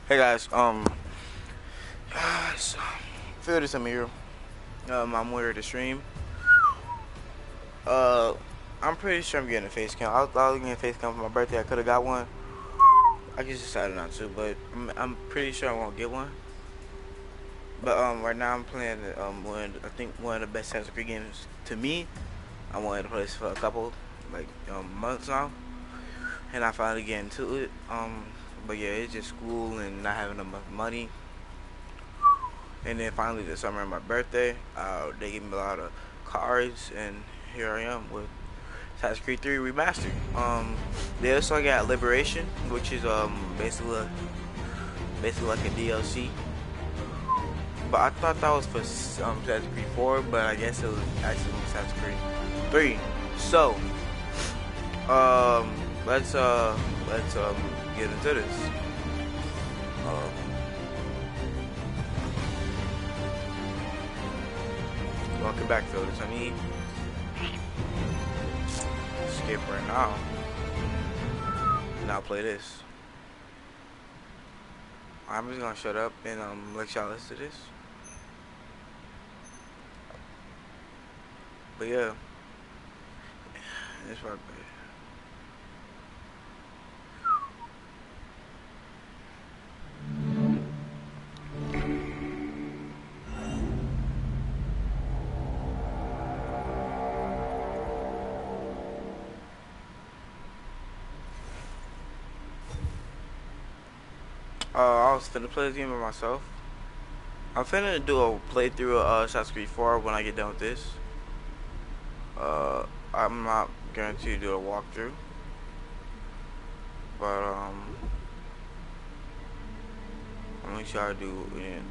Hey guys, so, feel this Amir. I'm with the stream. Uh, I'm pretty sure I'm getting a face cam. I was getting a face cam for my birthday. I could have got one. I just decided not to, but I'm pretty sure I won't get one. But right now I'm playing I think one of the best Assassin's Creed games to me. I wanted to play this for a couple months now, and I finally get into it. But yeah, it's just school and not having enough money. And then finally this summer, my birthday, they gave me a lot of cards, and here I am with Assassin's Creed 3 Remastered. They also got Liberation, which is basically like a DLC. But I thought that was for Assassin's Creed 4, but I guess it was actually Assassin's Creed 3. So, let's get into this. Welcome back, Phillips. I need skip right now. Now play this. I'm just gonna shut up and let y'all listen to this. But yeah, it's right. I was finna play this game by myself. I'm finna do a playthrough of Assassin's Creed 4 when I get done with this. I'm not guaranteed to do a walkthrough, but I'm gonna try to do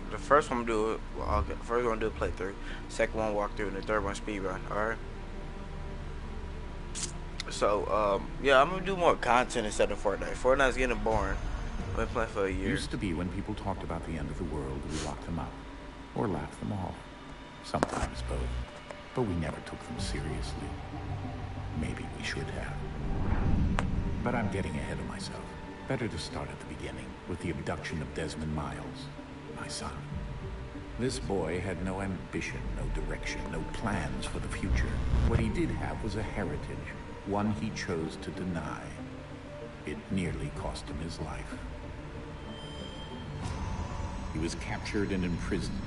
the first one. First one do a playthrough, second one walkthrough, and the third one speedrun. All right. So yeah, I'm gonna do more content instead of Fortnite. Fortnite's getting boring. I've been playing for a year. Used to be when people talked about the end of the world, we locked them up or laughed them off. Sometimes both. But we never took them seriously. Maybe we should have. But I'm getting ahead of myself. Better to start at the beginning, with the abduction of Desmond Miles, my son. This boy had no ambition, no direction, no plans for the future. What he did have was a heritage, one he chose to deny. It nearly cost him his life. He was captured and imprisoned.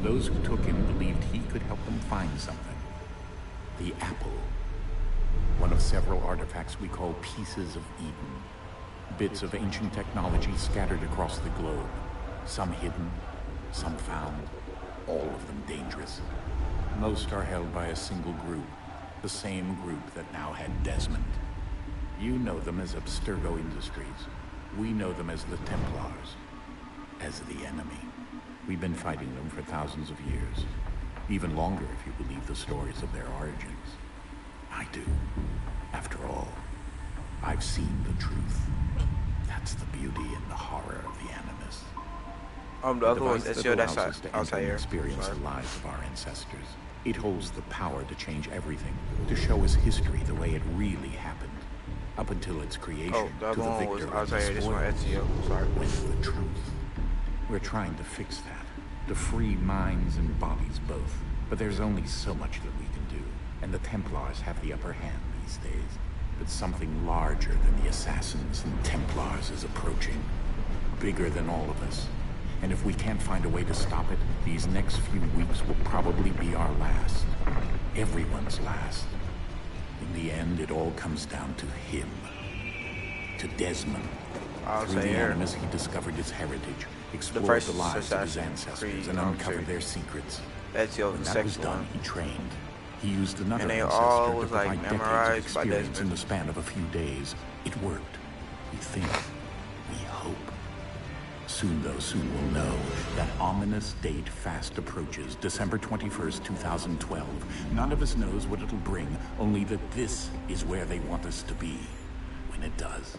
Those who took him believed he could help them find something. The apple. One of several artifacts we call pieces of Eden. Bits of ancient technology scattered across the globe. Some hidden, some found, all of them dangerous. Most are held by a single group, the same group that now had Desmond. You know them as Abstergo Industries. We know them as the Templars, as the enemy. We've been fighting them for thousands of years. Even longer if you believe the stories of their origins. I do. After all, I've seen the truth. That's the beauty and the horror of the Animus. The other one, that's outside here. Experience the lives of our ancestors. It holds the power to change everything, to show us history the way it really happened. Up until its creation, the other to the one victor was outside here. This one, Ezio. Sorry. With the truth. We're trying to fix that, to free minds and bodies both. But there's only so much that we can do, and the Templars have the upper hand these days. But something larger than the Assassins and Templars is approaching. Bigger than all of us. And if we can't find a way to stop it, these next few weeks will probably be our last. Everyone's last. In the end, it all comes down to him. To Desmond. Through the Animus, he discovered his heritage, explored the lives of his ancestors, and uncovered their secrets. When that was done, he trained. He used another ancestor to provide decades of experience in the span of a few days. It worked. We think. We hope. Soon, though, soon we'll know. That ominous date fast approaches, December 21st, 2012. None of us knows what it'll bring, only that this is where they want us to be. When it does.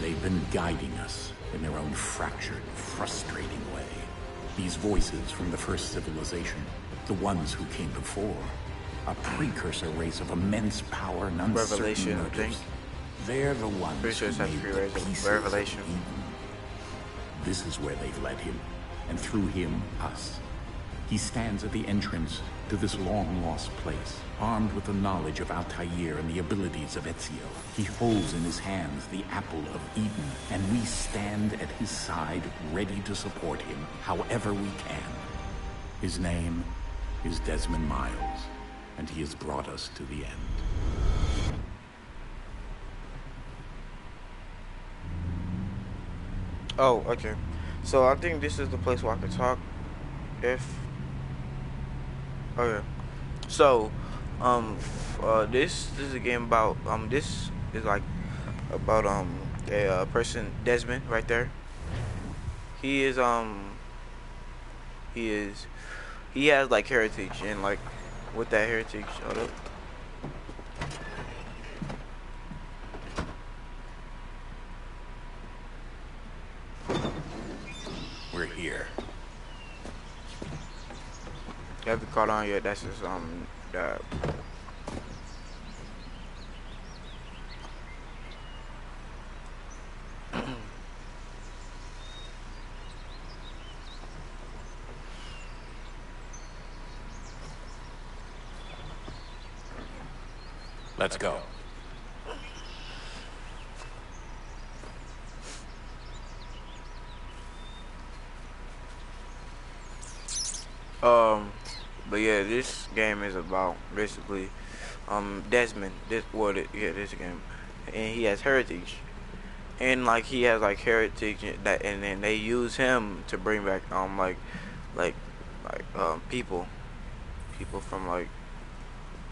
They've been guiding us in their own fractured, frustrating way. These voices from the first civilization, the ones who came before, a precursor race of immense power and uncertain motives. They're the ones who made the pieces of Eden. this is where they've led him, and through him, us. He stands at the entrance to this long-lost place, armed with the knowledge of Altair and the abilities of Ezio. He holds in his hands the Apple of Eden, and we stand at his side, ready to support him however we can. His name is Desmond Miles, and he has brought us to the end. Oh, okay. So I think this is the place where I can talk. Okay. So, this is a game about this is like about a person, Desmond, right there. He is he has like heritage, and like with that heritage, hold up. We're here. You haven't caught on yet. That's just the Let's go. But yeah, this game is about basically Desmond. This game, and he has heritage, and like he has like heritage that, and then they use him to bring back like people from like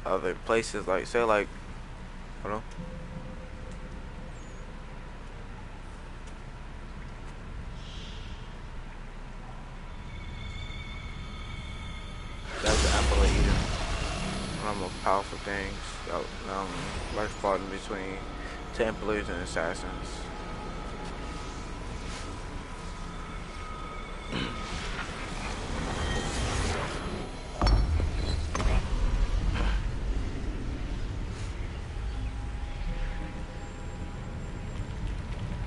other places, like say like hold on. That's the Apple of Eden. One of the most powerful things. Like fought in between Templars and Assassins.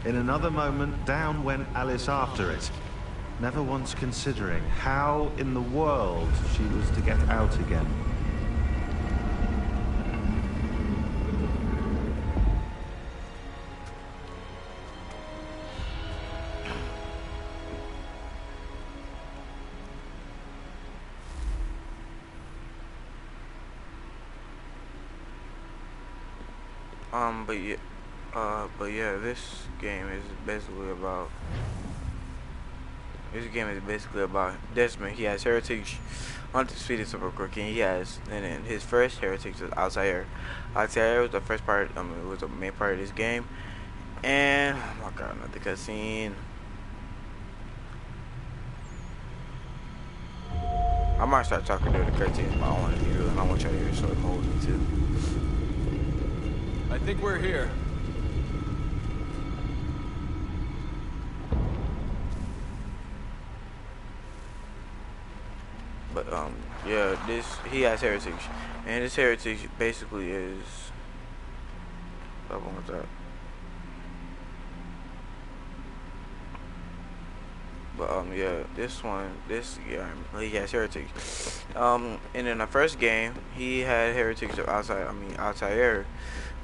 In another moment, down went Alice after it, never once considering how in the world she was to get out again. But yeah, this game is basically about Desmond. He has heritage, undisputed super crook, and and then his first heritage is Altair. Altair was the first part. It was the main part of this game, and oh my god, another cutscene. I might start talking during the cutscenes, but I want to hear it, and I want y'all to hear it, so it moves me too. I think we're here. But yeah, he has heritage, and his heritage basically is. What was that? But yeah, this game, he has heritage. And in the first game, he had heritage of Altair,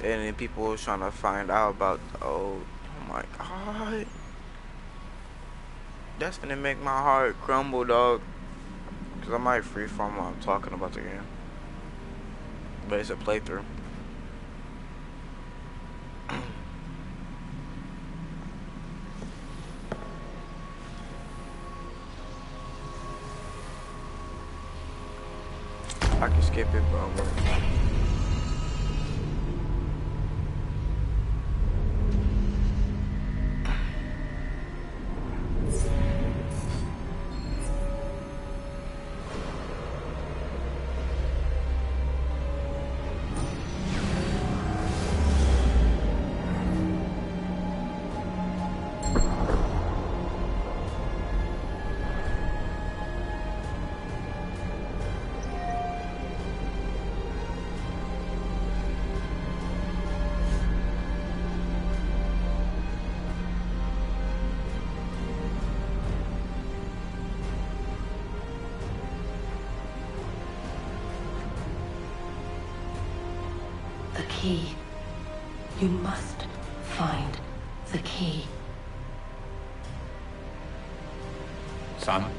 and then people was trying to find out about. Oh my god, that's gonna make my heart crumble, dog. Cause I might freeform while I'm talking about the game, but it's a playthrough. I can skip it, but I won't. key. You must find the key. Son?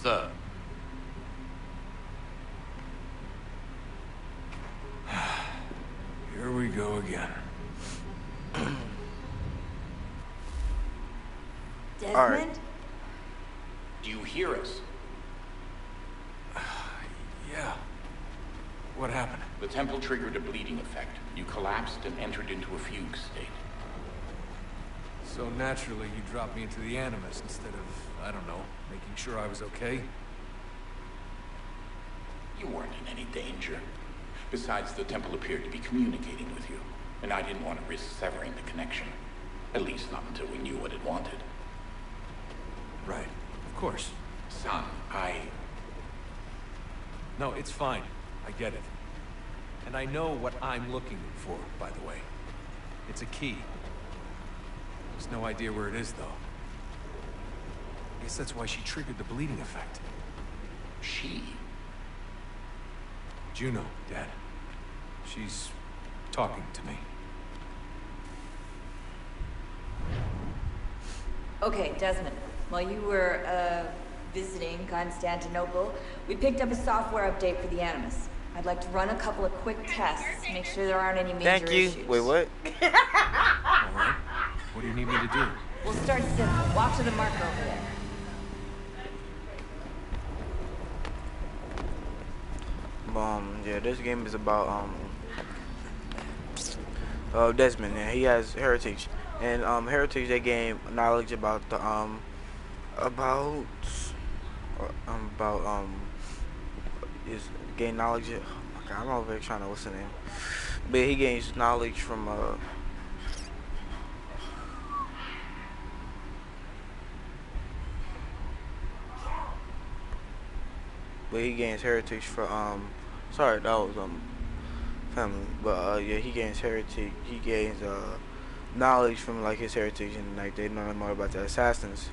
Sir. Here we go again. Desmond? All right. Do you hear us? Yeah. What happened? The temple triggered a bleeding effect. You collapsed and entered into a fugue state. So naturally, you dropped me into the Animus instead of, I don't know, making sure I was okay? You weren't in any danger. Besides, the temple appeared to be communicating with you, and I didn't want to risk severing the connection. At least not until we knew what it wanted. Right. Of course. Son, No, it's fine. I get it. And I know what I'm looking for, by the way. It's a key. There's no idea where it is, though. I guess that's why she triggered the bleeding effect. She? Juno, Dad. She's talking to me. Okay, Desmond. While you were, visiting Constantinople, we picked up a software update for the Animus. I'd like to run a couple of quick tests, make sure there aren't any major Thank you. issues. Wait, what? All right. What do you need me to do? We'll start simple. Walk to the marker over there. Yeah, this game is about Desmond, and he has heritage. And heritage, they gain knowledge about the is gain knowledge. Oh my God, I'm over here trying to what's the name, but he gains knowledge from but he gains heritage for sorry, that was family, but yeah, he gains heritage. He gains knowledge from like his heritage, and like they know more about the assassins.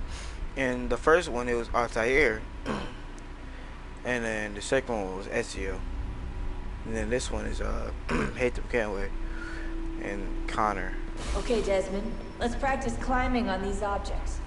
And the first one, it was Altair, and then the second one was Ezio, and then this one is Haytham Kenway and Connor. Okay, Desmond. Let's practice climbing on these objects.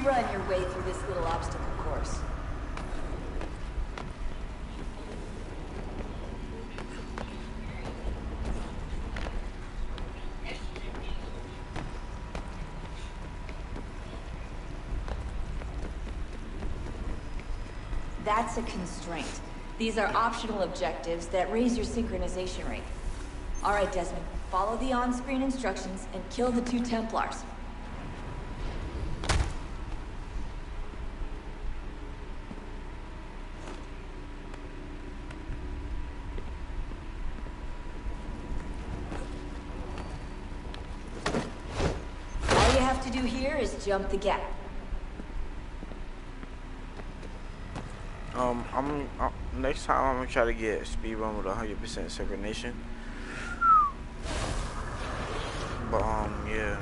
Run your way through this little obstacle course. That's a constraint. These are optional objectives that raise your synchronization rate. All right, Desmond, follow the on-screen instructions and kill the 2 Templars. To do here is jump the gap. Next time I'm gonna try to get speed run with 100% synchronization. But yeah.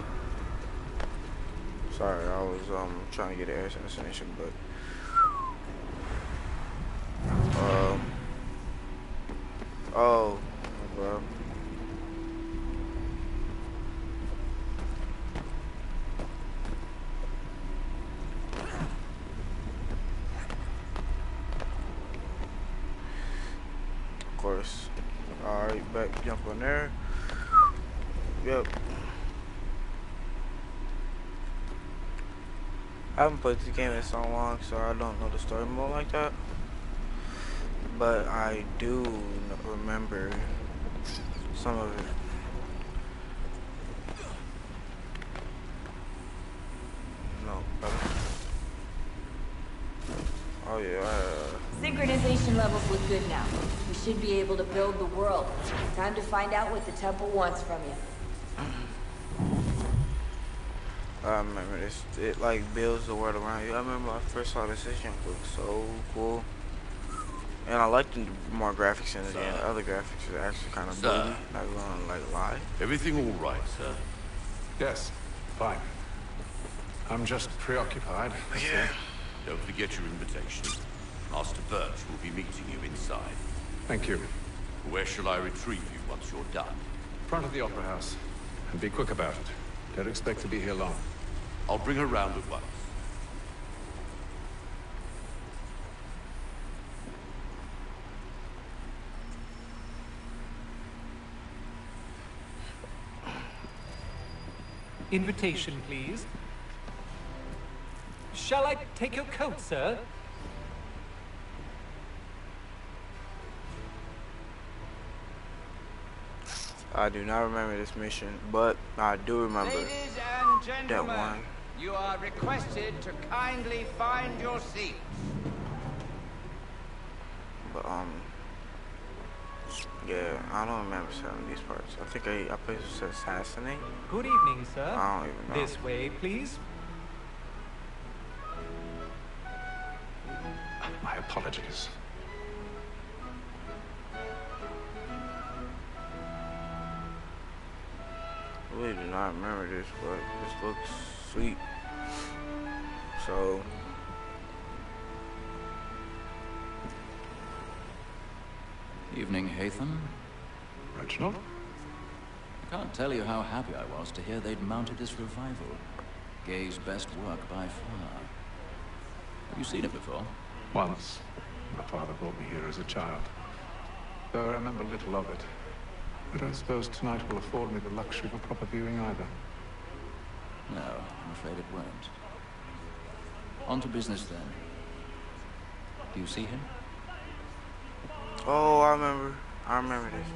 Sorry, I was trying to get the air assassination, but oh, bro. Course. Alright, back jump on there. Yep. I haven't played this game in so long, so I don't know the story mode like that. But I do remember some of it. No, better. Oh yeah. synchronization levels look good now. We should be able to build the world. Time to find out what the temple wants from you. I remember this. It like builds the world around you. I remember when I first saw this. This junk looked so cool, and I liked the more graphics in it. And the other graphics are actually kind of booty. Not gonna like lie. Everything all right, sir? Yes, fine. I'm just preoccupied. Yeah. Don't forget your invitation. Master Birch will be meeting you inside. Thank you. Where shall I retrieve you once you're done? Front of the Opera House. And be quick about it. Don't expect to be here long. I'll bring her round at once. Invitation, please. Shall I take your coat, sir? I do not remember this mission, but I do remember Ladies and that gentlemen, one. you are requested to kindly find your seats. But yeah, I don't remember some of these parts. I think I played assassinate. Good evening, sir. I don't even know. This way, please. My apologies. I really do not remember this, but this looks sweet. So Evening, Hatham. Reginald? I can't tell you how happy I was to hear they'd mounted this revival. Gay's best work by far. Have you seen it before? Once. My father brought me here as a child. Though I remember little of it. I don't suppose tonight will afford me the luxury of a proper viewing either. No, I'm afraid it won't. On to business then. Do you see him? oh, I remember this.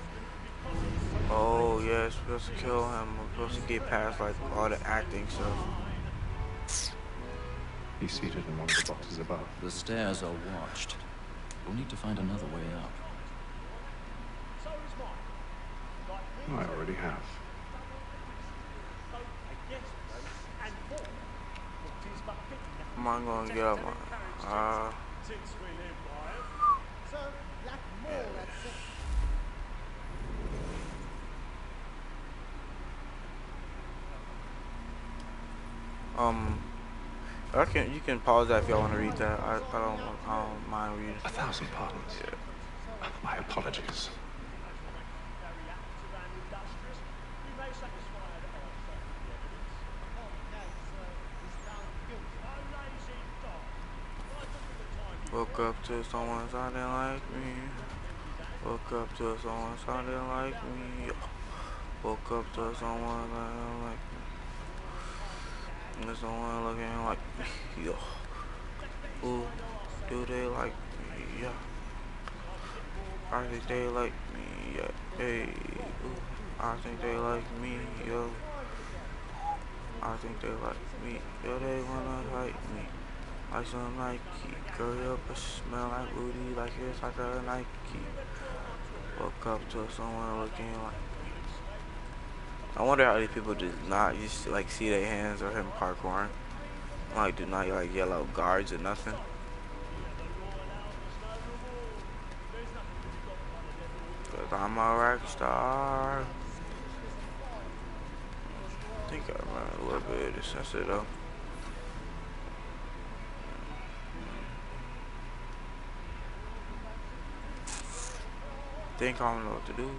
Oh yeah, we're supposed to kill him. We're supposed to get past like all the acting stuff. He's seated in one of the boxes above. The stairs are watched. We'll need to find another way up. I already have. Am I gonna get up? You can pause that if y'all want to read that. I don't mind reading. 1,000 pardons. Yeah. My apologies. Woke up to someone sounding like me. Woke up to someone sounding like me. Woke up to someone sounding like me. There's someone looking like me. Yo. Ooh, do they like me? Yeah. I think they like me. Yeah. Hey. Ooh, I think they like me. Yo. I think they like me. Yo, they wanna like me. Like some Nike. Girl, your pussy smell like booty, like it's like a Nike. Woke up to someone looking like me. I wonder how these people do not just like see their hands or him parkouring. Like do not like yellow guards or nothing. Cause I'm a rock star. I think I remember a little bit of this. That's it though. Think I don't know what to do.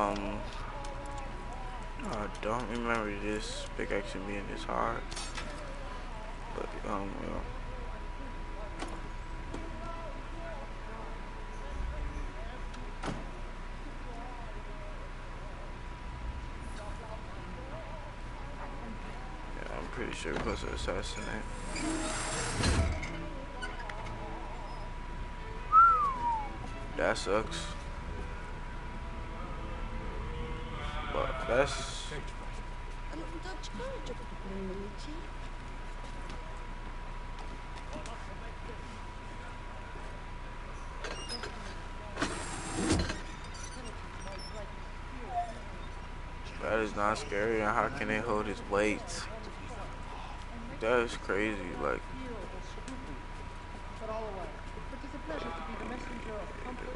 I don't remember this pickaxe being this hard, but well. Yeah, I'm pretty sure we're supposed to assassinate. That sucks. But that's... That is not scary, and how can they hold his weight? That is crazy, like...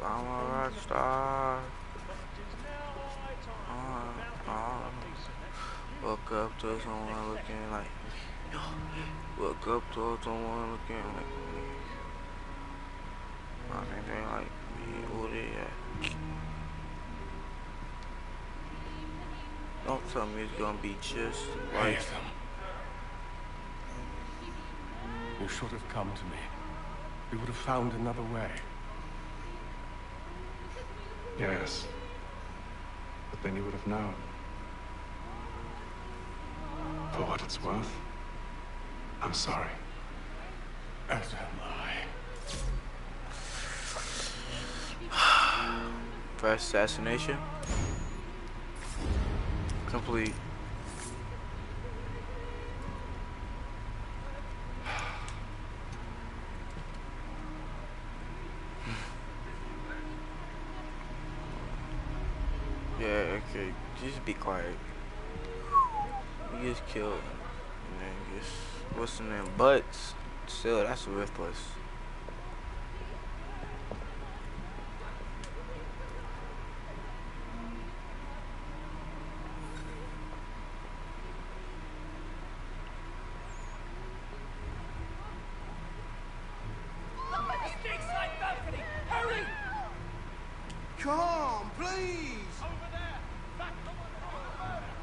I'm a rock star. Woke up to someone looking like me. Woke up to someone looking like me. I think they like me. Who they at? Don't tell me it's gonna be just like them. You should have come to me. We would have found another way. Yes. But then you would have known. For what it's worth, I'm sorry. As am I. First assassination. Complete. Yeah, okay, just be quiet. He gets killed, and then just, what's the name? But still, that's worthless. Come, please! Over there!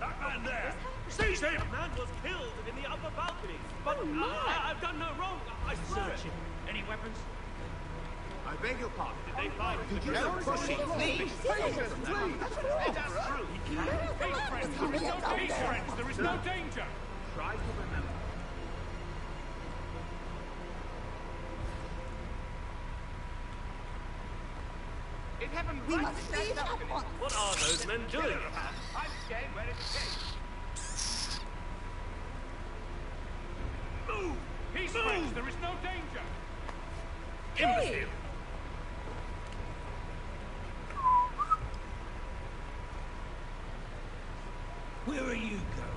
That man there! Seize him! The man was killed in the upper balcony. But I've done no wrong. I swear it. Any weapons? I beg your pardon. Did they find Could you not proceed, please? That's true. Peace, friends. Peace, friends. There is no danger. Try to remember. It happened right at that balcony. What are those men doing? I'm staying where it came. Move! Peace, friends. There is no danger. Imbecile. Where are you going?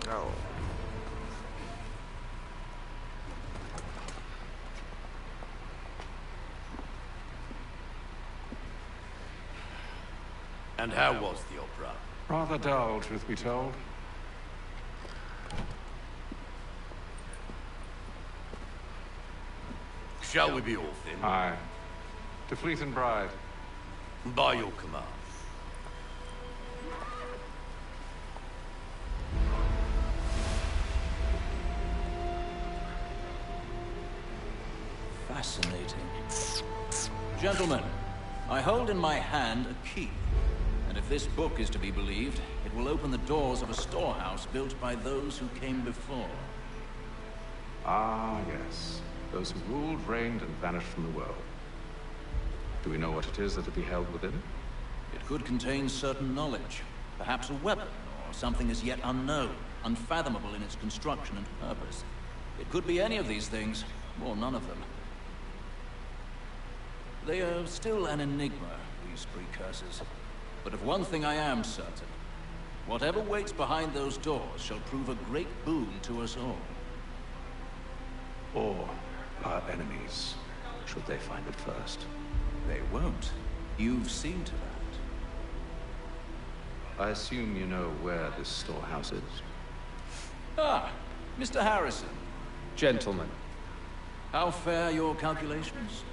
No. And how was the opera? Rather dull, truth be told. Shall we be off then? Aye. To Fleet and Bride. By your command. Fascinating. Gentlemen, I hold in my hand a key. And if this book is to be believed, it will open the doors of a storehouse built by those who came before. Ah, yes. Those who ruled, reigned, and vanished from the world. Do we know what it is that would be held within? It could contain certain knowledge. Perhaps a weapon, or something as yet unknown, unfathomable in its construction and purpose. It could be any of these things, or none of them. They are still an enigma, these precursors. But of one thing I am certain. Whatever waits behind those doors shall prove a great boon to us all. or our enemies, should they find it first. They won't. You've seen to that. I assume you know where this storehouse is? Ah, Mr. Harrison. Gentlemen, How fare your calculations?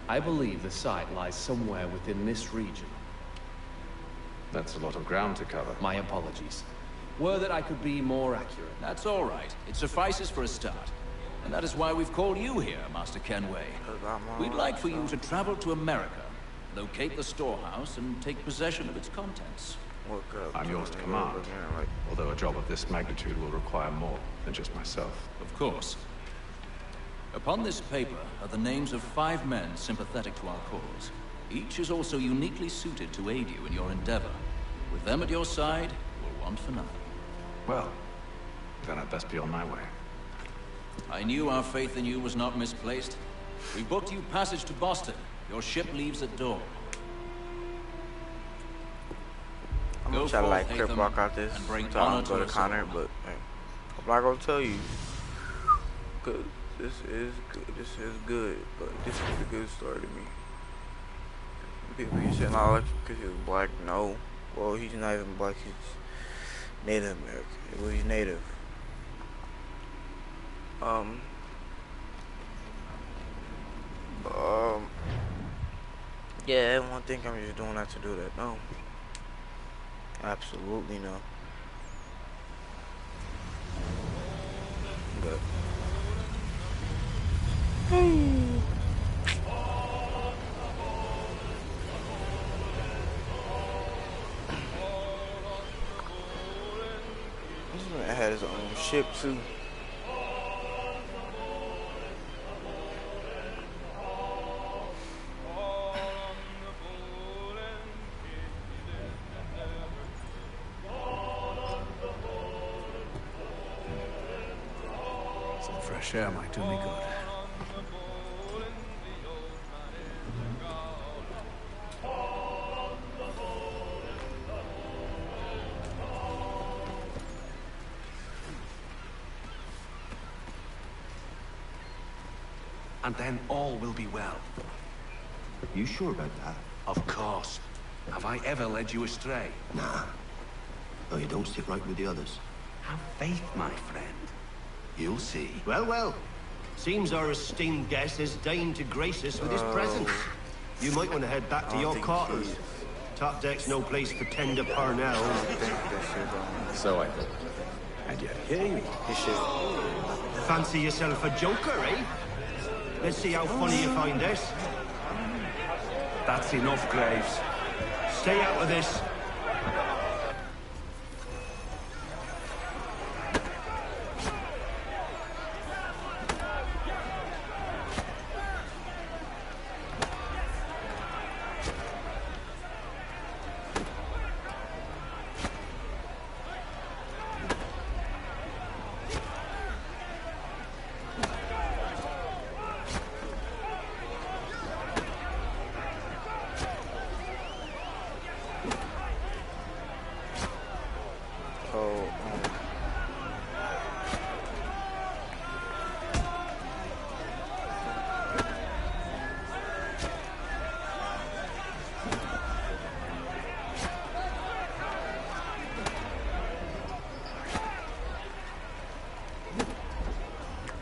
I believe the site lies somewhere within this region. That's a lot of ground to cover. My apologies. Were that I could be more accurate. That's all right. It suffices for a start. And that is why we've called you here, Master Kenway. We'd like for you to travel to America, locate the storehouse, and take possession of its contents. I'm yours to command, although a job of this magnitude will require more than just myself. Of course. Upon this paper are the names of 5 men sympathetic to our cause. Each is also uniquely suited to aid you in your endeavor. With them at your side, you'll want for nothing. Well, then I'd best be on my way. I knew our faith in you was not misplaced. We booked you passage to Boston. Your ship leaves at dawn. I'm gonna try to like crip walk out this so I don't go to Connor, but hey, I'm not gonna tell you. Cause this is good, but this is a good story to me. People be saying, "Oh, like because he was black." No, well, he's not even black. He's Native American. Well, he's native. Yeah, everyone think I'm just doing that to do that. No. Absolutely no. But this man had his own ship too. Fresh air might do me good. And then all will be well. You sure about that? Of course. Have I ever led you astray? Nah. No, you don't stick right with the others. Have faith, my friend. You'll see. Well, well. Seems our esteemed guest has deigned to grace us with his presence. You might want to head back to your quarters. Top deck's no place for tender Parnell. So I thought. And yet here you are. Fancy yourself a joker, eh? Let's see how funny you find this. That's enough, Graves. Stay out of this.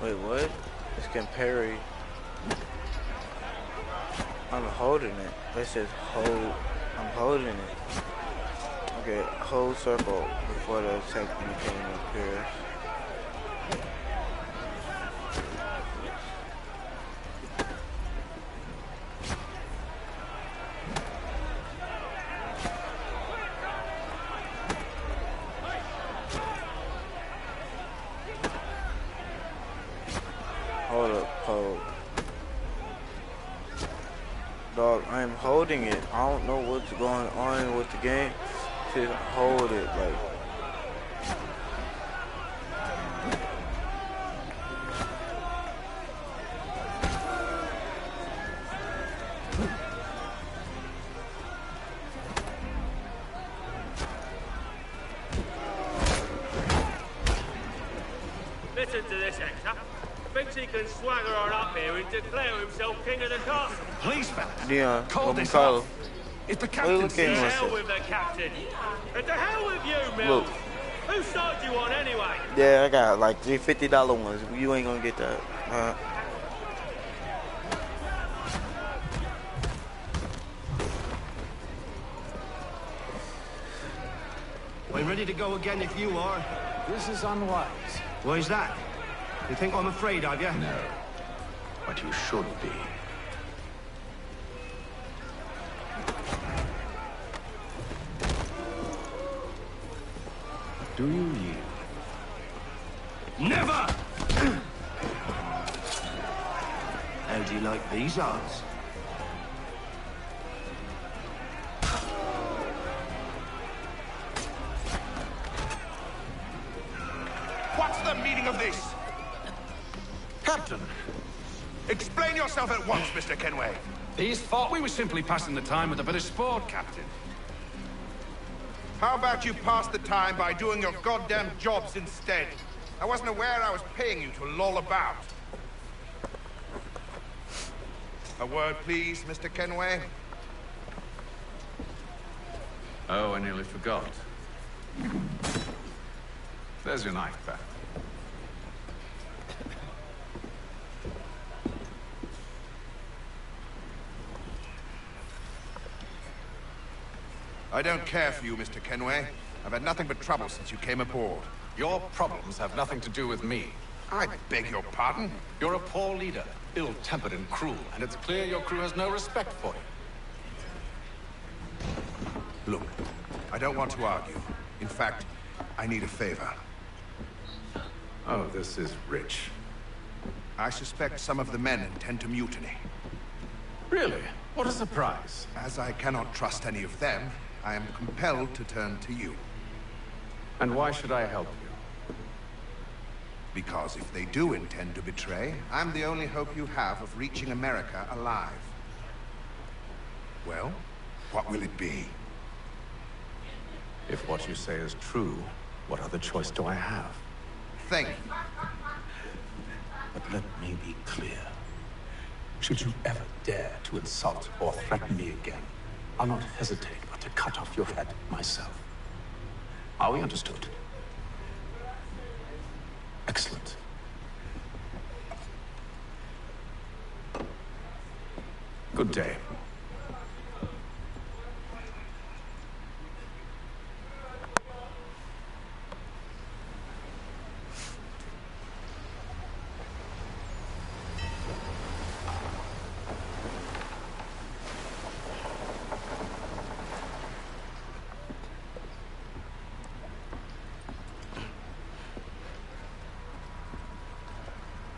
Wait, what? It's Campari. I'm holding it. It says hold. I'm holding it. Okay, hold circle before the attack anything appears. Hold up, hold. Dog, I am holding it. I don't know what's going on with the game. Just hold it, like. Listen to this, Hector. thinks he can swagger on up here and declare himself king of the castle. Please, fellas. Dion, Call this Carlo. off. If the What captain are you looking To at? hell with the captain. And to hell with you, Mills. Look. Whose side you on anyway? Yeah, I got like $3 $50 ones. You ain't gonna get that. I'm ready to go again if you are. This is unwise. Why is that? You think I'm afraid of you? No. But you should be. Do you yield? Never! How do you like these odds? What's the meaning of this? Captain, explain yourself at once, Mr. Kenway. These thought we were simply passing the time with a bit of sport, Captain. How about you pass the time by doing your goddamn jobs instead? I wasn't aware I was paying you to loll about. A word, please, Mr. Kenway. Oh, I nearly forgot. There's your knife back. I don't care for you, Mr. Kenway. I've had nothing but trouble since you came aboard. Your problems have nothing to do with me. I beg your pardon? You're a poor leader, ill-tempered and cruel, and it's clear your crew has no respect for you. Look, I don't want to argue. In fact, I need a favor. Oh, this is rich. I suspect some of the men intend to mutiny. Really? What a surprise. As I cannot trust any of them, I am compelled to turn to you. And why should I help you? Because if they do intend to betray, I'm the only hope you have of reaching America alive. Well, what will it be? If what you say is true, what other choice do I have? Think. But let me be clear. Should you ever dare to insult or threaten me again, I'll not hesitate but to cut off your head myself. Are we understood? Excellent. Good day.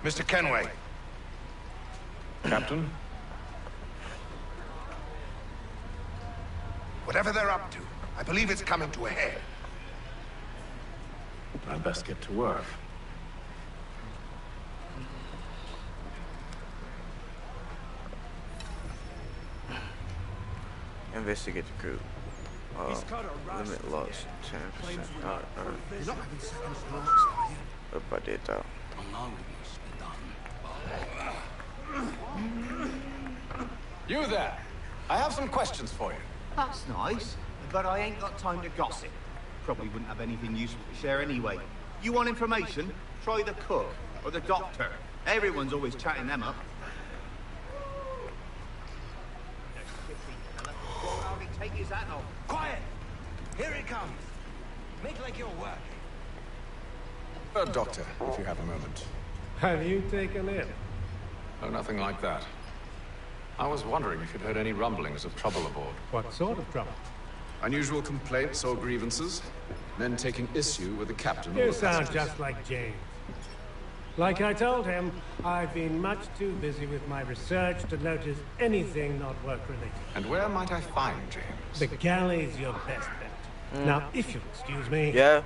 Mr. Kenway. Captain? Whatever they're up to, I believe it's coming to a head. I'd best get to work. Investigate the crew. Limit loss 10%. Alright. Up I did though. You there! I have some questions for you. That's nice, but I ain't got time to gossip. Probably wouldn't have anything useful to share anyway. You want information? Try the cook or the doctor. Everyone's always chatting them up. Take his hat off. Quiet! Here he comes. Make like you're working. Doctor, if you have a moment. Have you taken it? Oh, nothing like that. I was wondering if you'd heard any rumblings of trouble aboard. What sort of trouble? Unusual complaints or grievances? Men taking issue with the captain or You the sound passengers. just like James. Like I told him, I've been much too busy with my research to notice anything not work-related. And where might I find James? The galley's your best bet. Now, if you'll excuse me... Yeah.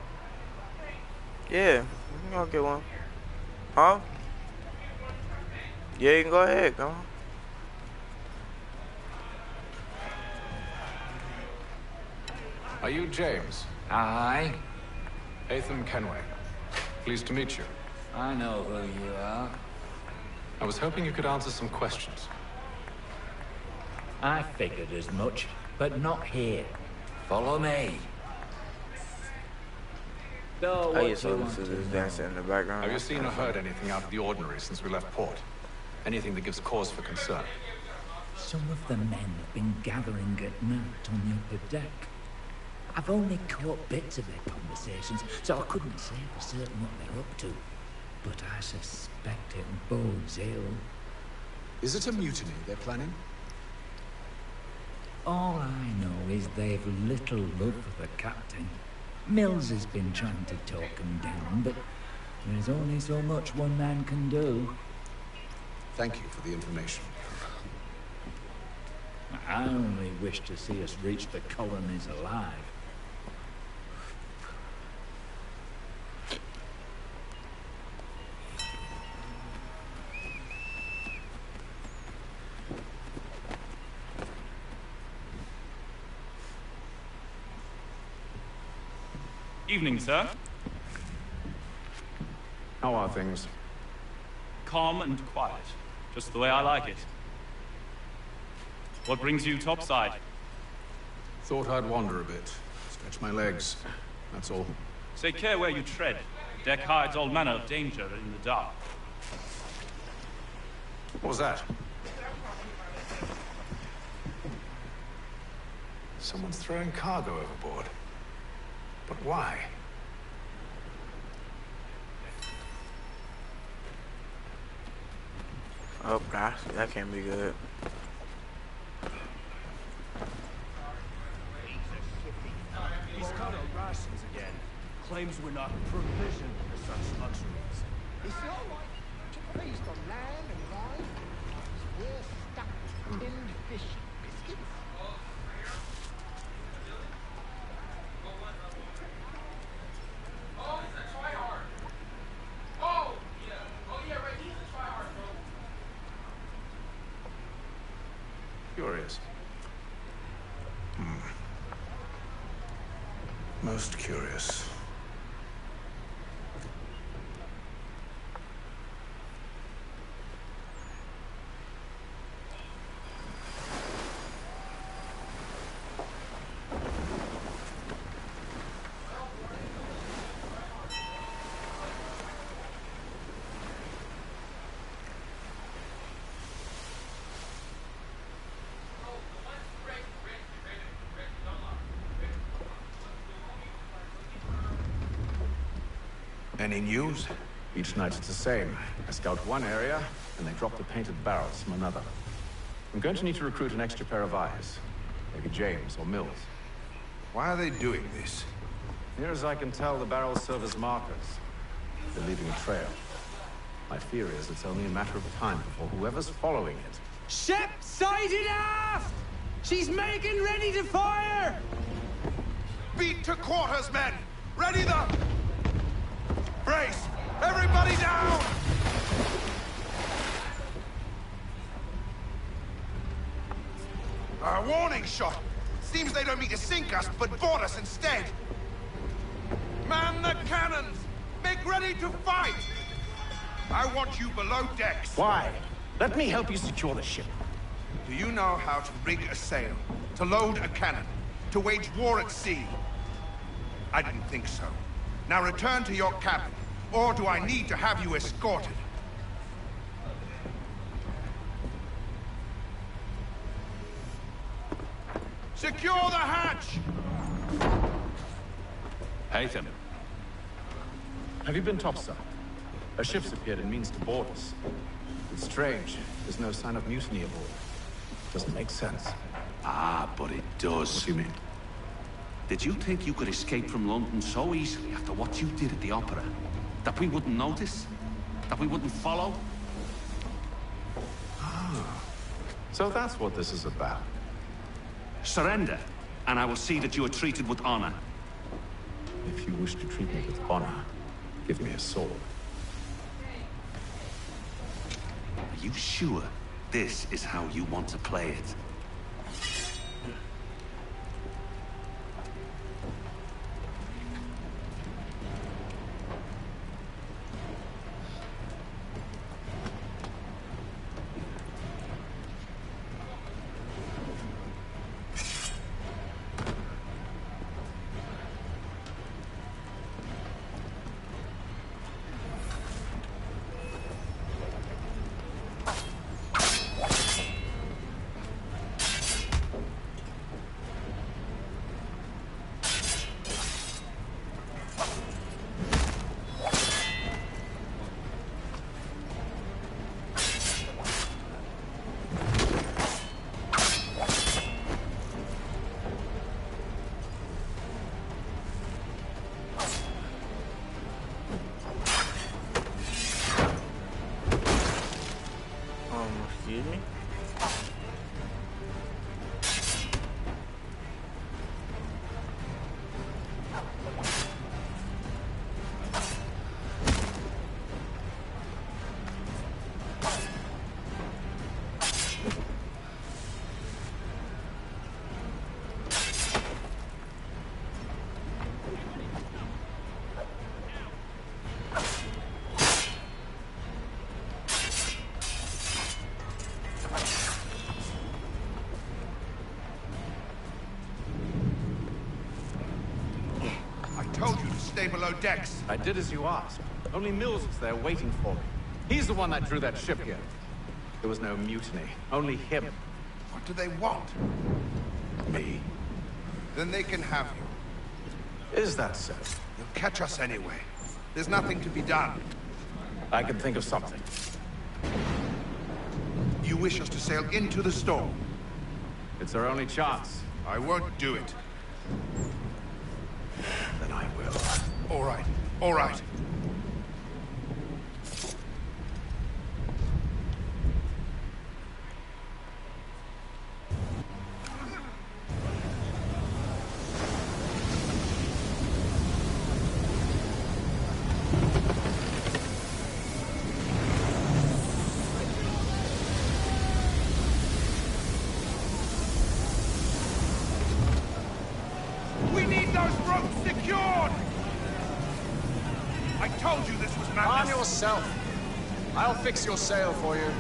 I'll get one. Huh? Yeah, you can go ahead. Go on. Are you James? Aye. Ethan Kenway. Pleased to meet you. I know who you are. I was hoping you could answer some questions. I figured as much, but not here. Follow me. So, I just listen to this dancing in the background. Have you seen or heard anything out of the ordinary since we left port? Anything that gives cause for concern? Some of the men have been gathering at night on the upper deck. I've only caught bits of their conversations, so I couldn't say for certain what they're up to. But I suspect it bodes ill. Is it a mutiny they're planning? All I know is they've little love for the captain. Mills has been trying to talk him down, but there's only so much one man can do. Thank you for the information. I only wish to see us reach the colonies alive. Evening, sir. How are things? Calm and quiet. Just the way I like it. What brings you topside? Thought I'd wander a bit. Stretch my legs. That's all. Take care where you tread. The deck hides all manner of danger in the dark. What was that? Someone's throwing cargo overboard. But why? Oh gosh, that can't be good. He's cut our rations again. Claims we're not provisioned for such luxuries. It's all right to feast on land and wine. We're stuck with tinned fish and biscuits. Curious. Most curious. Any news? Each night it's the same. I scout one area, and they drop the painted barrels from another. I'm going to need to recruit an extra pair of eyes. Maybe James or Mills. Why are they doing this? Near as I can tell, the barrels serve as markers. They're leaving a trail. My fear is it's only a matter of time before whoever's following it. Ship sighted aft! She's making ready to fire! Beat to quarters, men! Ready the... Brace! Everybody down! A warning shot! Seems they don't mean to sink us, but board us instead! Man the cannons! Make ready to fight! I want you below decks. Why? Let me help you secure the ship. Do you know how to rig a sail? To load a cannon? To wage war at sea? I didn't think so. Now return to your cabin, or do I need to have you escorted? Secure the hatch! Haytham. Have you been topside? A ship's appeared and means to board us. It's strange. There's no sign of mutiny aboard. Doesn't make sense. Ah, but it does. What do you mean? Did you think you could escape from London so easily after what you did at the opera? That we wouldn't notice? That we wouldn't follow? Ah. So that's what this is about. Surrender, and I will see that you are treated with honor. If you wish to treat me with honor, give me a sword. Are you sure this is how you want to play it? below decks. I did as you asked. Only Mills was there waiting for me. He's the one that drew that ship here. There was no mutiny, only him. What do they want? Me. Then they can have you. Is that so? You'll catch us anyway. There's nothing to be done. I can think of something. You wish us to sail into the storm? It's our only chance. I won't do it. Then I will. All right. All right. We need those ropes secured! I told you this was madness. Arm yourself. I'll fix your sail for you.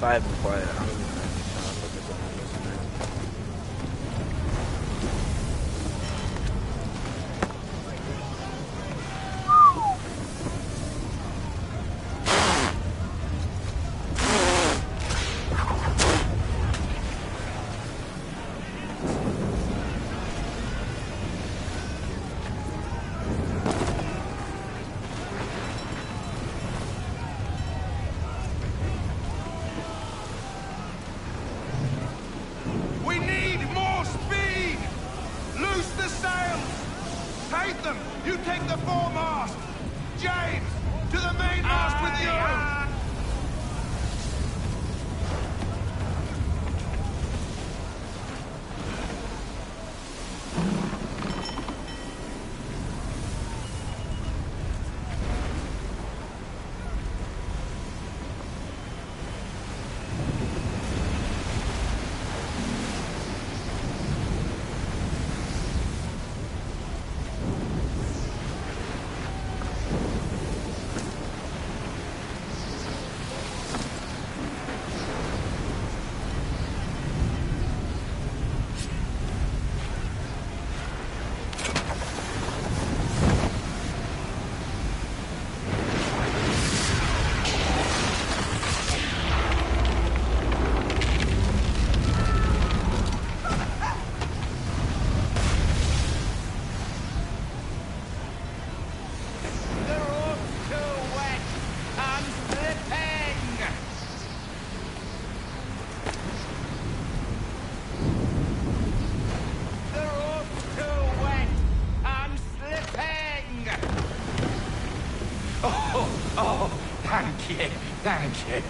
If I had been quiet, I would have We need more speed! Loose the sails! Tatham, you take the foremast! James, to the mainmast with you! Oh, thank you, thank you.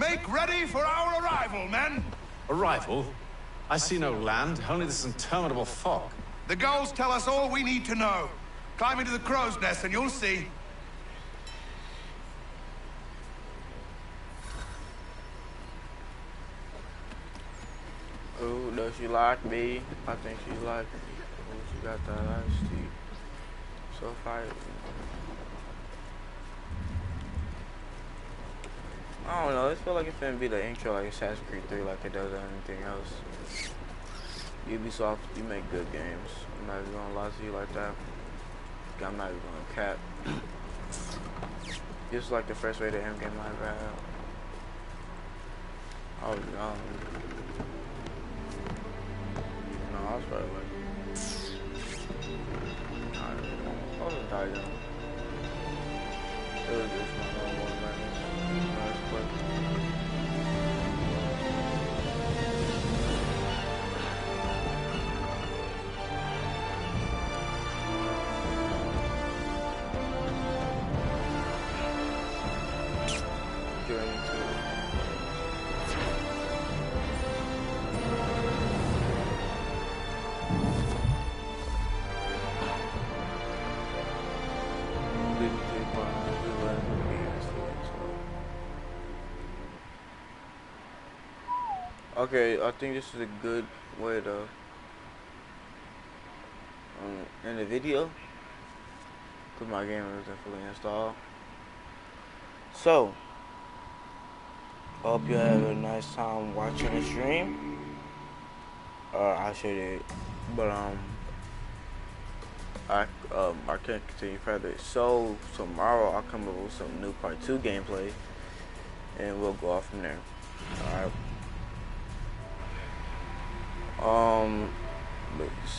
Make ready for our arrival, men! Arrival? I see no land, only this interminable fog. The gulls tell us all we need to know. Climb into the crow's nest and you'll see. Ooh, does she like me? I think she like me. Ooh, she got that ice tea. So fire. I don't know, it feel like it's finna be the intro like Assassin's Creed 3 like it does anything else. Ubisoft, you make good games. I'm not even gonna lie to you like that. I'm not even gonna cap. This is like the first rated M game I ever had. I was young. No, I was probably like... I wasn't that young. It was just my normal last question. Okay, I think this is a good way to end the video, because my game is definitely installed. So, hope you have a nice time watching the stream. I sure did, but I can't continue further. So tomorrow I'll come up with some new part 2 gameplay, and we'll go off from there. Alright.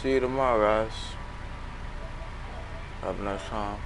See you tomorrow, guys. Have a nice time.